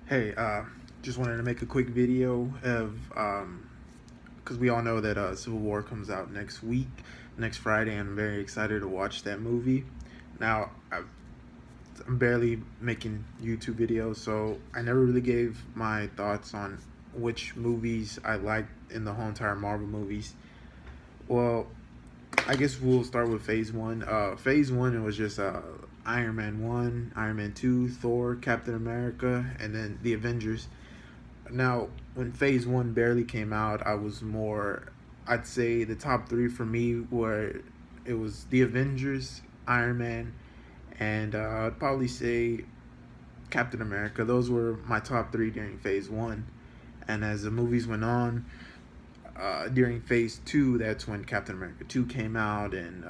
Hey, just wanted to make a quick video of because we all know that Civil War comes out next week, next Friday, and I'm very excited to watch that movie. Now, I'm barely making YouTube videos, so I never really gave my thoughts on which movies I liked in the whole entire Marvel movies. Well, I guess we'll start with Phase One. Phase One, it was just Iron Man One, Iron Man Two, Thor, Captain America, and then the Avengers. Now, when Phase One barely came out, I was more. I'd say the top three for me were it was the Avengers, Iron Man, and I'd probably say Captain America. Those were my top three during Phase One. And as the movies went on, during Phase Two, that's when Captain America 2 came out, and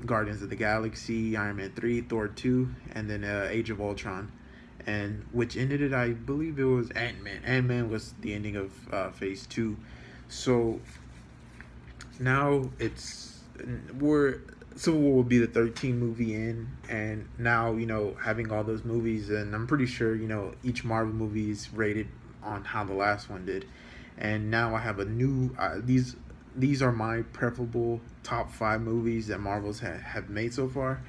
Guardians of the Galaxy, Iron Man 3, Thor 2, and then Age of Ultron, and which ended it. I believe it was Ant Man. Ant Man was the ending of Phase 2. So now we're Civil War will be the 13th movie in, and now having all those movies, and I'm pretty sure each Marvel movie is rated on how the last one did, and now I have a new these are my preferable top five movies that Marvel's have made so far.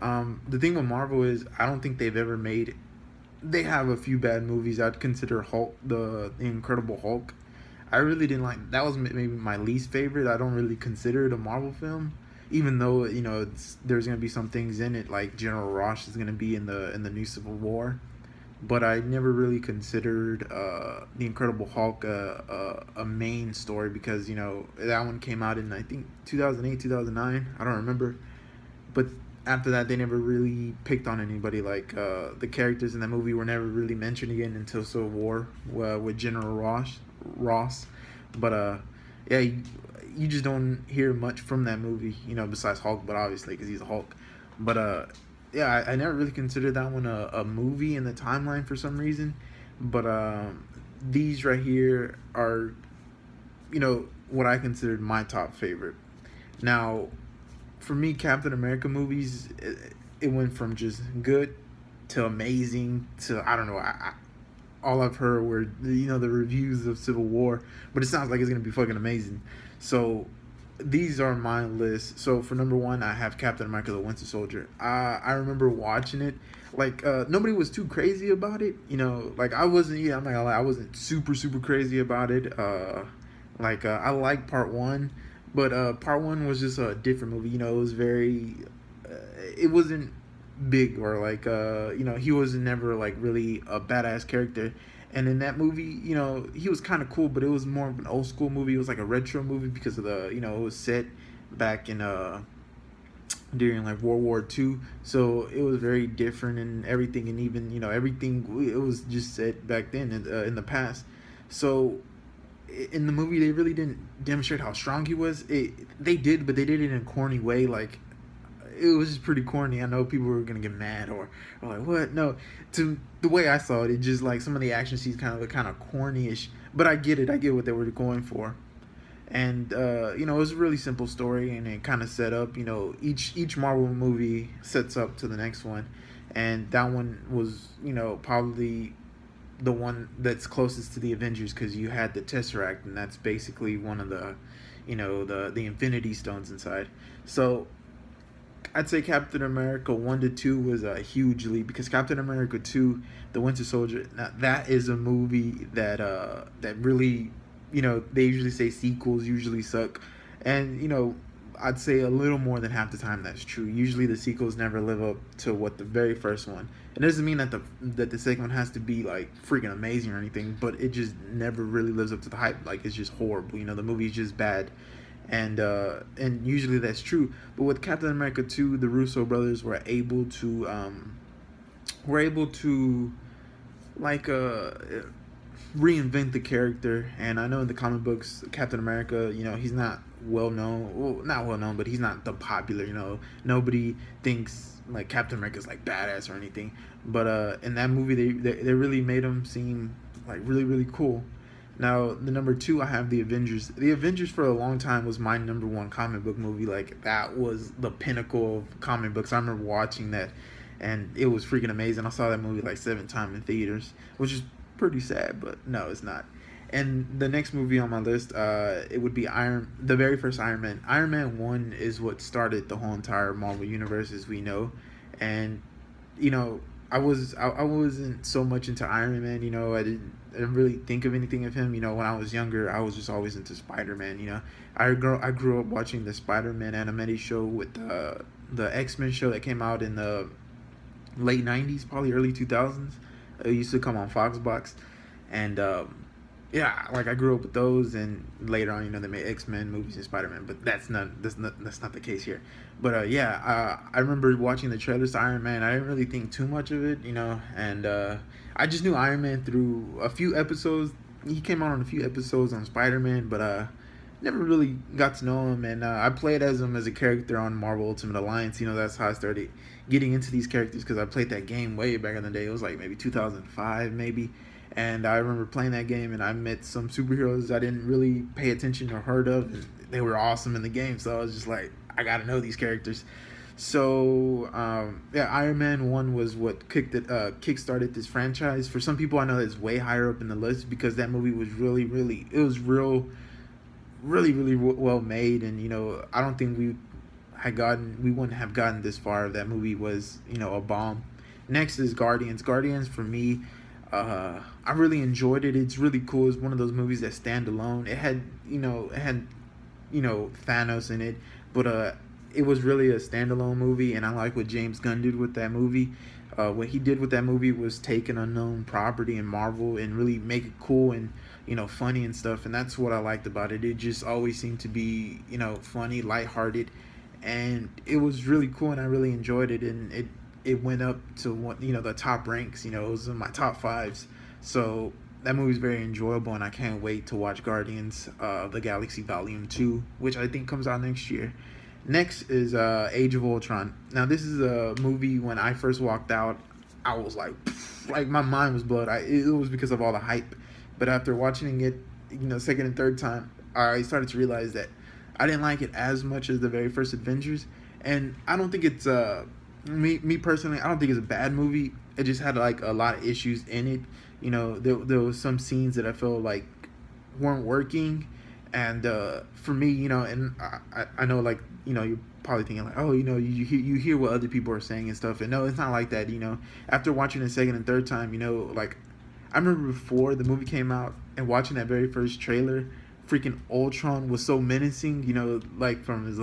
The thing with Marvel is I don't think they've ever made. They have a few bad movies. I'd consider Hulk, the Incredible Hulk. I really didn't like that. Was maybe my least favorite. I don't really consider it a Marvel film, even though there's gonna be some things in it like General Ross is gonna be in the new Civil War, but I never really considered the Incredible Hulk a main story because that one came out in I think 2008 2009. I don't remember, but after that they never really picked on anybody. Like the characters in that movie were never really mentioned again until Civil War with General Ross. But yeah, you just don't hear much from that movie, besides Hulk, but obviously because he's a Hulk. But yeah, I never really considered that one a movie in the timeline for some reason. But these right here are, what I considered my top favorite. Now, for me, Captain America movies, it went from just good to amazing to I don't know. All I've heard were the reviews of Civil War, but it sounds like it's gonna be fucking amazing. So these are my list. So for number one, I have Captain America: The Winter Soldier. I remember watching it. Like nobody was too crazy about it. Like I wasn't. Yeah, I'm not gonna lie. I wasn't super crazy about it. I like part one, but part one was just a different movie. It was very. It wasn't big or like he was never like really a badass character, and in that movie he was kind of cool, but it was more of an old school movie. It was like a retro movie because of the it was set back in during like World War II, so it was very different and everything, and even everything, it was just set back then in the past. So in the movie they really didn't demonstrate how strong he was. They did, but they did it in a corny way. Like it was just pretty corny. I know people were gonna get mad or like what? No, to the way I saw it, it just like some of the action scenes kind of corny-ish. But I get it. I get what they were going for, and it was a really simple story, and it kind of set up. Each Marvel movie sets up to the next one, and that one was probably the one that's closest to the Avengers because you had the Tesseract, and that's basically one of the the Infinity Stones inside. So I'd say Captain America 1 to 2 was a huge leap because Captain America 2, The Winter Soldier, now that is a movie that really, they usually say sequels usually suck, and I'd say a little more than half the time that's true. Usually the sequels never live up to what the very first one. It doesn't mean that the second one has to be like freaking amazing or anything, but it just never really lives up to the hype. Like it's just horrible. The movie's just bad, and usually that's true. But with Captain America 2, the Russo brothers were able to like reinvent the character. And I know in the comic books, Captain America, he's not well known. Well, not well known, but he's not the popular. Nobody thinks like Captain America's like badass or anything. But in that movie, they really made him seem like really cool. Now, the number two, I have the Avengers. The Avengers for a long time was my number one comic book movie. Like that was the pinnacle of comic books. I remember watching that, and it was freaking amazing. I saw that movie like 7 times in theaters, which is pretty sad, but no, it's not. And the next movie on my list, it would be the very first Iron Man. Iron Man 1 is what started the whole entire Marvel universe as we know. And, you know, I wasn't so much into Iron Man, I didn't really think of anything of him. When I was younger, I was just always into Spider-Man, I grew up watching the Spider-Man animated show with the X-Men show that came out in the late 90s, probably early 2000s. It used to come on Foxbox. And yeah, like I grew up with those, and later on, they made X-Men movies and Spider-Man, but that's not the case here. But yeah, I remember watching the trailers to Iron Man. I didn't really think too much of it, and I just knew Iron Man through a few episodes. He came out on a few episodes on Spider-Man, but never really got to know him. And I played as him as a character on Marvel Ultimate Alliance. That's how I started getting into these characters, because I played that game way back in the day. It was like maybe 2005, maybe. And I remember playing that game, and I met some superheroes I didn't really pay attention or heard of, and they were awesome in the game. So I was just like, I gotta know these characters. So yeah, Iron Man 1 was what kickstarted this franchise. For some people, I know it's way higher up in the list, because that movie was really, really, it was really well made. And I don't think we wouldn't have gotten this far if that movie was a bomb. Next is Guardians for me. I really enjoyed it. It's really cool. It's one of those movies that stand alone. It had Thanos in it, but it was really a standalone movie, and I like what James Gunn did with that movie. What he did with that movie was take an unknown property in Marvel and really make it cool and funny and stuff, and that's what I liked about it. It just always seemed to be funny, lighthearted, and it was really cool, and I really enjoyed it. And it went up to one, the top ranks. It was in my top fives. So that movie's very enjoyable, and I can't wait to watch Guardians of the Galaxy Volume 2, which I think comes out next year. Next is Age of Ultron. Now, this is a movie, when I first walked out, I was like my mind was blown. It was because of all the hype. But after watching it, second and third time, I started to realize that I didn't like it as much as the very first Avengers. And I don't think it's me personally, I don't think it's a bad movie. It just had like a lot of issues in it. There was some scenes that I felt like weren't working, and for me, and I know, like, you're probably thinking like, oh, you hear what other people are saying and stuff, and no, it's not like that. After watching the second and third time, like, I remember before the movie came out and watching that very first trailer, freaking Ultron was so menacing. Like from his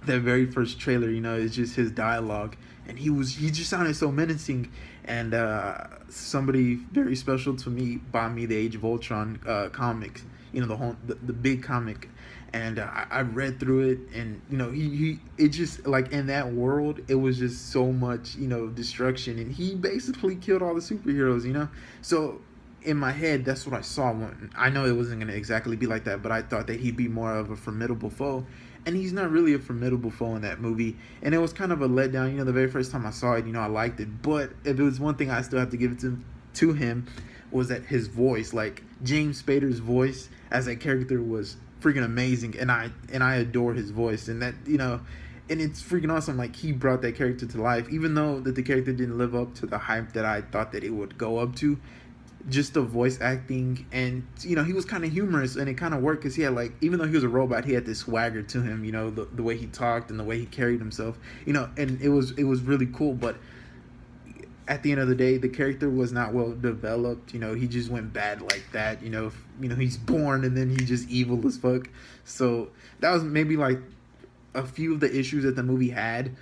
that very first trailer, it's just his dialogue, and he just sounded so menacing. And somebody very special to me bought me the Age of Ultron comics, the big comic, and I read through it, and it just, like, in that world, it was just so much destruction, and he basically killed all the superheroes. So in my head, that's what I saw. I know it wasn't going to exactly be like that, but I thought that he'd be more of a formidable foe. And he's not really a formidable foe in that movie. And it was kind of a letdown. The very first time I saw it, I liked it. But if it was one thing I still have to give it to him, was that his voice, like James Spader's voice as that character, was freaking amazing. And I adore his voice. And that, and it's freaking awesome. Like, he brought that character to life. Even though that the character didn't live up to the hype that I thought that it would go up to. Just the voice acting, and he was kind of humorous, and it kind of worked, because he had, like, even though he was a robot, he had this swagger to him, the way he talked and the way he carried himself, and it was really cool. But at the end of the day, the character was not well developed. He just went bad like that. He's born and then he's just evil as fuck. So that was maybe like a few of the issues that the movie had,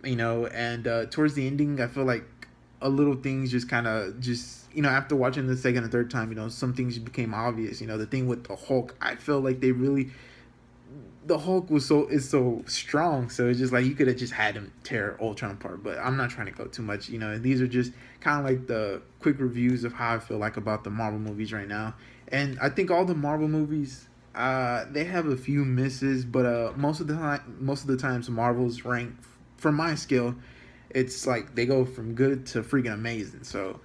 and towards the ending, I feel like a little things just kind of after watching the second and third time, some things became obvious. The thing with the Hulk, I feel like the Hulk is so strong, so it's just like you could have just had him tear Ultron apart. But I'm not trying to go too much. These are just kind of like the quick reviews of how I feel like about the Marvel movies right now. And I think all the Marvel movies, they have a few misses, but most of the times Marvel's rank, from my scale, it's like they go from good to freaking amazing. So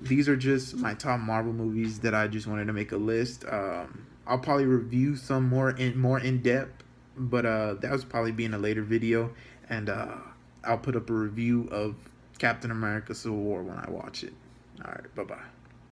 these are just my top Marvel movies that I just wanted to make a list. I'll probably review some more in depth, but that was probably be in a later video, and I'll put up a review of Captain America Civil War when I watch it. All right, bye bye.